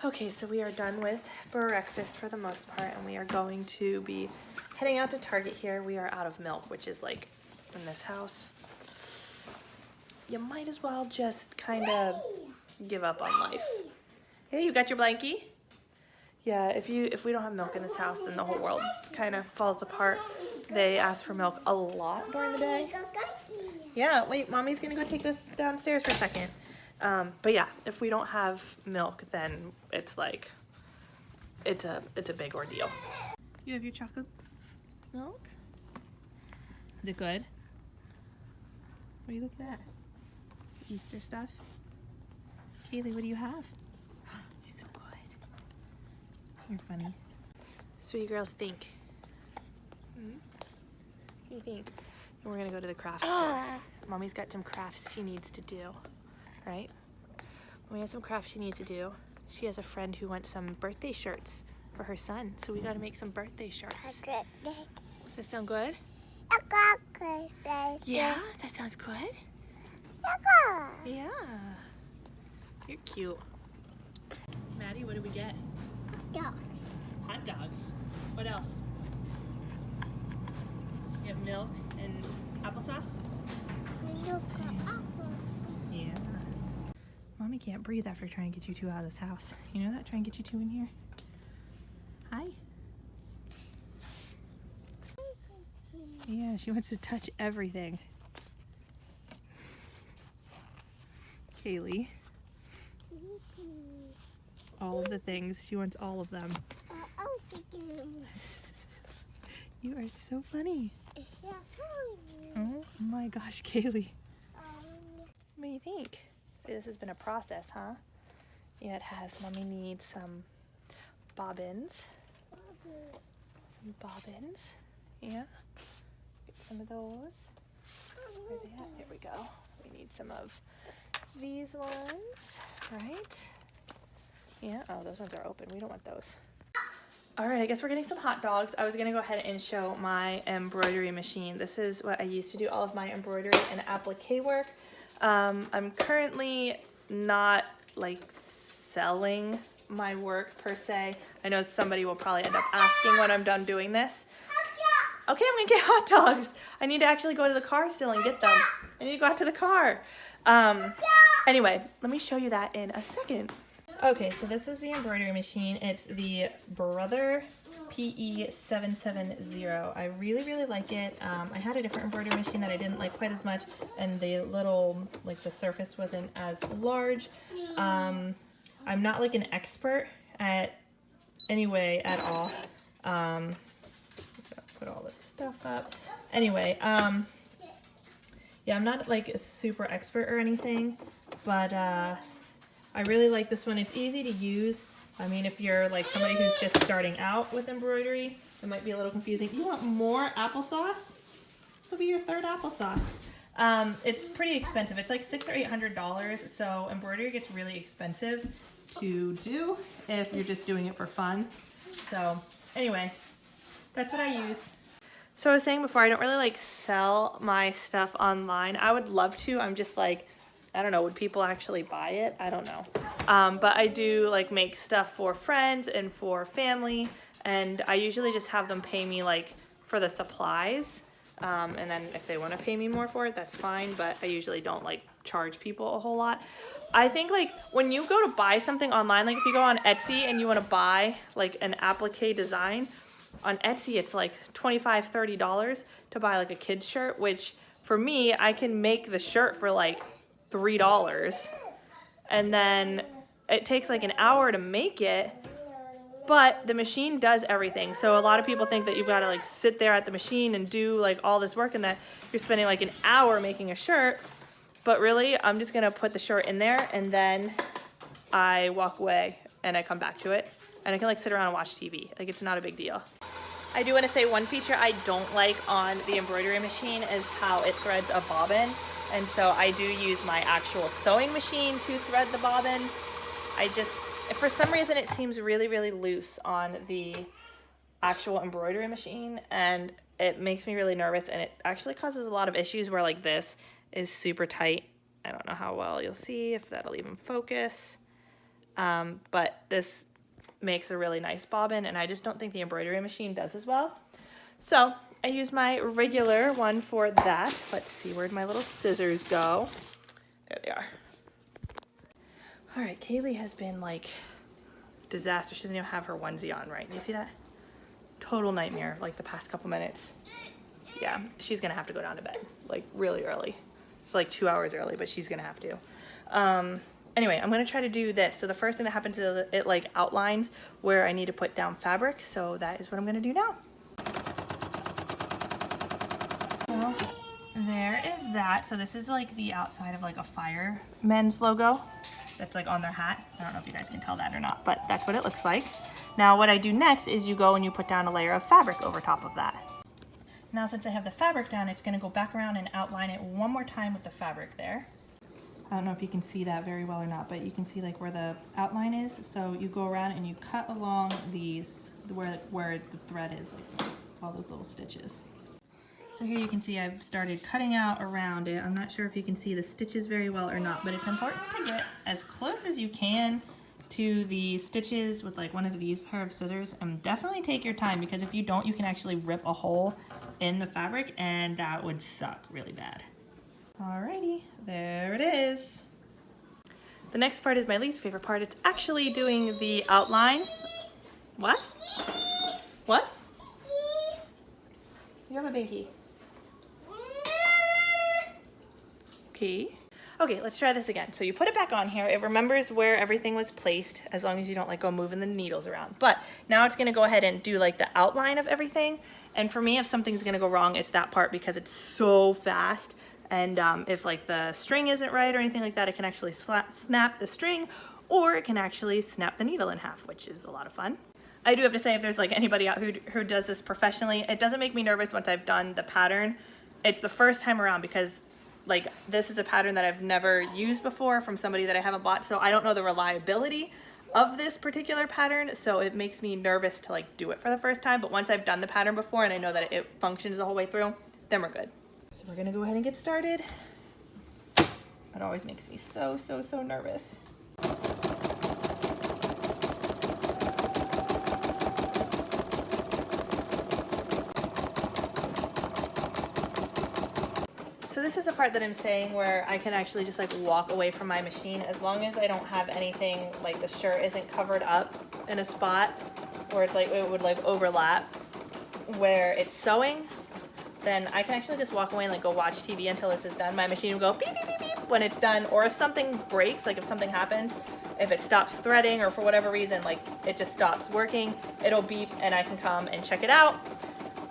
Okay, so we are done with breakfast for the most part, and we are going to be heading out to Target here. We are out of milk, which is like in this house. You might as well just kind of give up on life. Hey, you got your blankie? Yeah, if we don't have milk in this house, then the whole world kind of falls apart. They ask for milk a lot during the day. Yeah, wait, mommy's gonna go take this downstairs for a second. But yeah, if we don't have milk, then it's like, it's a big ordeal. You have your chocolate milk? Is it good? What are you looking at? Easter stuff? Kaylee, what do you have? He's so good. You're funny. So what do you girls think? What do you think? We're gonna go to the craft store. Mommy's got some crafts she needs to do, right? Mommy has some crafts she needs to do. She has a friend who wants some birthday shirts for her son, so we gotta make some birthday shirts. Does that sound good? Yeah, that sounds good. Yeah. You're cute. Maddie, what did we get? Dogs. Hot dogs. What else? You have milk and applesauce? Yeah. Mommy can't breathe after trying to get you two out of this house. You know that? Trying to get you two in here. Hi. Yeah, she wants to touch everything. Kaylee. All of the things. She wants all of them. You are so funny. Oh my gosh, Kaylee. What do you think? This has been a process, huh? Yeah, it has. Mommy needs some bobbins. Some bobbins. Yeah. Get some of those. Where are they at? There we go. We need some of these ones, right? Yeah. Oh, those ones are open. We don't want those. All right, I guess we're getting some hot dogs. I was gonna go ahead and show my embroidery machine. This is what I used to do all of my embroidery and applique work. I'm currently not like selling my work per se. I know somebody will probably end up asking when I'm done doing this. Okay, I'm gonna get hot dogs. I need to actually go to the car still and get them. I need to go out to the car. Anyway, let me show you that in a second. Okay, so this is the embroidery machine. It's the Brother PE770. I really like it. I had a different embroidery machine that I didn't like quite as much, and the little, like the surface wasn't as large. I'm not like an expert at at all. Put all this stuff up. Anyway, yeah, I'm not like a super expert or anything, but I really like this one. It's easy to use. I mean, if you're like somebody who's just starting out with embroidery, it might be a little confusing. You want more applesauce? This will be your third applesauce. It's pretty expensive. It's like $600 or $800, so embroidery gets really expensive to do if you're just doing it for fun. So anyway, that's what I use. So I was saying before, I don't really like sell my stuff online. I would love to. I'm just like, I don't know, would people actually buy it? I don't know. But I do like make stuff for friends and for family, and I usually just have them pay me like for the supplies. And then if they want to pay me more for it, that's fine, but I usually don't like charge people a whole lot. I think like when you go to buy something online, like if you go on Etsy and you want to buy like an applique design, on Etsy it's like $25, $30 to buy like a kid's shirt, which for me, I can make the shirt for like $3, and then it takes like an hour to make it, but the machine does everything. So a lot of people think that you've got to like sit there at the machine and do like all this work and that you're spending like an hour making a shirt, but really I'm just gonna put the shirt in there and then I walk away and I come back to it and I can like sit around and watch TV. Like, it's not a big deal. I do want to say one feature I don't like on the embroidery machine is how it threads a bobbin. And so I do use my actual sewing machine to thread the bobbin. For some reason it seems really loose on the actual embroidery machine, and it makes me really nervous, and it actually causes a lot of issues where like this is super tight. I don't know how well you'll see, if that'll even focus. but this makes a really nice bobbin, and I just don't think the embroidery machine does as well. So I use my regular one for that. Let's see, where'd my little scissors go? There they are. All right, Kaylee has been like disaster. She doesn't even have her onesie on, right? You see that? Total nightmare, like the past couple minutes. Yeah, she's gonna have to go down to bed, like really early. It's like 2 hours early, but she's gonna have to. Anyway, I'm gonna try to do this. So the first thing that happens is it like outlines where I need to put down fabric. So that is what I'm gonna do now. So there is that. So this is like the outside of like a fireman's logo that's like on their hat. I don't know if you guys can tell that or not, but that's what it looks like. Now what I do next is you go and you put down a layer of fabric over top of that. Now since I have the fabric down, it's gonna go back around and outline it one more time with the fabric there. I don't know if you can see that very well or not, but you can see like where the outline is. So you go around and you cut along these, where the thread is, like all those little stitches. So here you can see I've started cutting out around it. I'm not sure if you can see the stitches very well or not, but it's important to get as close as you can to the stitches with like one of these pair of scissors, and definitely take your time, because if you don't, you can actually rip a hole in the fabric and that would suck really bad. Alrighty, there it is. The next part is my least favorite part. It's actually doing the outline. What? What? You have a binky. Okay. Okay, let's try this again. So you put it back on here. It remembers where everything was placed, as long as you don't like go moving the needles around. But now it's gonna go ahead and do like the outline of everything. And for me, if something's gonna go wrong, it's that part, because it's so fast. And if like the string isn't right or anything like that, it can actually snap the string, or it can actually snap the needle in half, which is a lot of fun. I do have to say, if there's like anybody out who does this professionally, it doesn't make me nervous once I've done the pattern. It's the first time around, because like this is a pattern that I've never used before from somebody that I haven't bought, so I don't know the reliability of this particular pattern, so it makes me nervous to like do it for the first time. But once I've done the pattern before and I know that it functions the whole way through, then we're good. So we're gonna go ahead and get started. It always makes me so nervous. So this is the part that I'm saying where I can actually just like walk away from my machine, as long as I don't have anything, like the shirt isn't covered up in a spot where it's like it would like overlap where it's sewing, then I can actually just walk away and like go watch TV until this is done. My machine will go beep, beep, beep, beep when it's done. Or if something breaks, like if something happens, if it stops threading or for whatever reason, like it just stops working, it'll beep and I can come and check it out.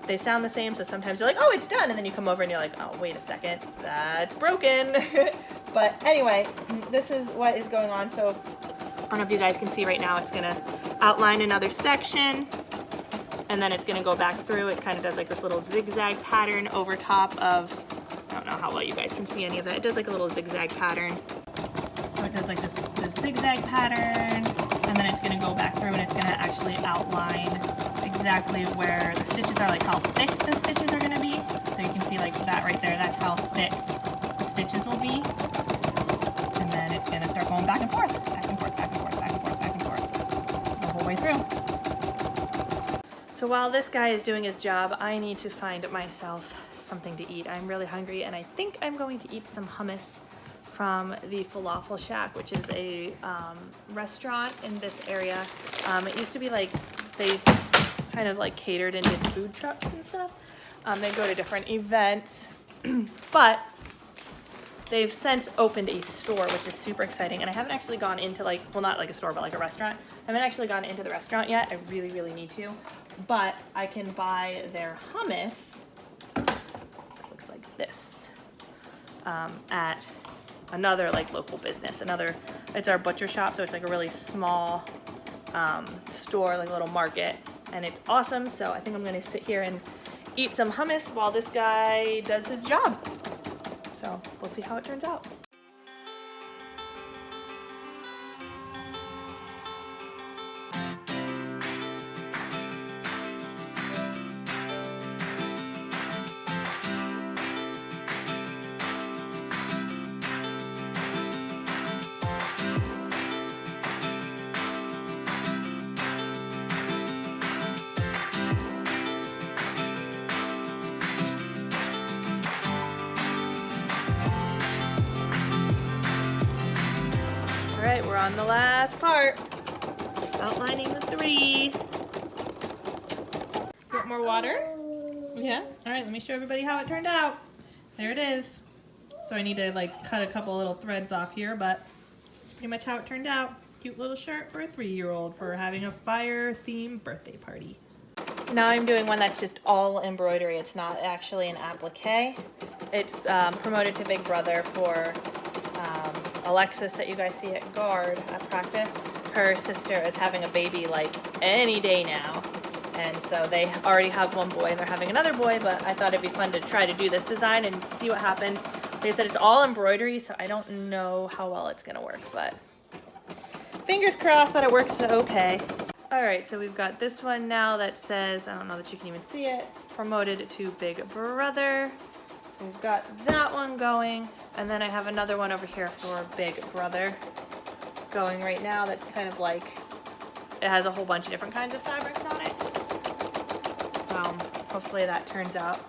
They sound the same, so sometimes you're like, oh, it's done, and then you come over and you're like, oh, wait a second, that's broken. But anyway, this is what is going on. So I don't know if you guys can see right now, it's gonna outline another section, and then it's gonna go back through. It kind of does like this little zigzag pattern over top of, I don't know how well you guys can see any of that. It does like a little zigzag pattern. So it does like this zigzag pattern, and then it's gonna go back through and it's gonna actually outline exactly where the stitches are, like how thick the stitches are going to be. So you can see like that right there, that's how thick the stitches will be. And then it's going to start going back and forth, back and forth, back and forth, back and forth, back and forth, the whole way through. So while this guy is doing his job, I need to find myself something to eat. I'm really hungry, and I think I'm going to eat some hummus from the Falafel Shack, which is a restaurant in this area. It used to be like they kind of like catered and did food trucks and stuff. They go to different events, but they've since opened a store, which is super exciting. And I haven't actually gone into like, well, not like a store, but like a restaurant. I haven't actually gone into the restaurant yet. I really need to, but I can buy their hummus. It looks like this at another like local business. It's our butcher shop, so it's like a really small store, like a little market. And it's awesome, so I think I'm gonna sit here and eat some hummus while this guy does his job. So we'll see how it turns out. right, we're on the last part. Outlining the 3. Want more water? Yeah? Alright, let me show everybody how it turned out. There it is. So I need to like cut a couple little threads off here, but it's pretty much how it turned out. Cute little shirt for a 3-year-old for having a fire-themed birthday party. Now I'm doing one that's just all embroidery. It's not actually an applique. It's promoted to Big Brother for Alexis that you guys see at guard at practice. Her sister is having a baby like any day now. And so they already have one boy and they're having another boy, but I thought it'd be fun to try to do this design and see what happens. Like I said, it's all embroidery, so I don't know how well it's gonna work, but fingers crossed that it works okay. All right, so we've got this one now that says, I don't know that you can even see it, promoted to Big Brother. So we've got that one going, and then I have another one over here for Big Brother going right now that's kind of like, it has a whole bunch of different kinds of fabrics on it. So hopefully that turns out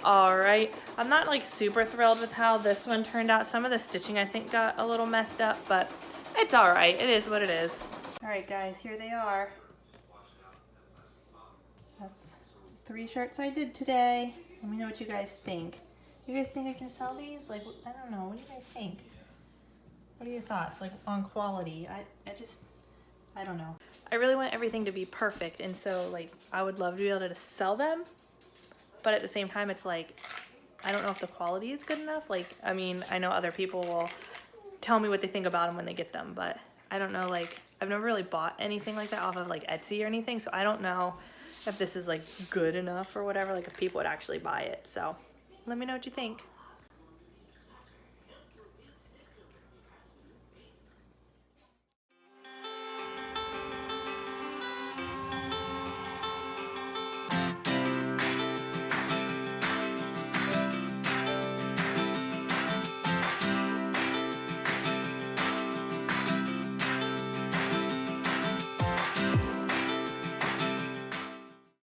all right. I'm not like super thrilled with how this one turned out. Some of the stitching I think got a little messed up, but it's all right. It is what it is. All right, guys, here they are. That's 3 shirts I did today. Let me know what you guys think. You guys think I can sell these? Like, I don't know. What do you guys think? What are your thoughts, like, on quality? I don't know. I really want everything to be perfect, and so, like, I would love to be able to sell them, but at the same time, it's like, I don't know if the quality is good enough. Like, I mean, I know other people will tell me what they think about them when they get them, but I don't know, like, I've never really bought anything like that off of, like, Etsy or anything, so I don't know if this is, like, good enough or whatever, like, if people would actually buy it, so let me know what you think.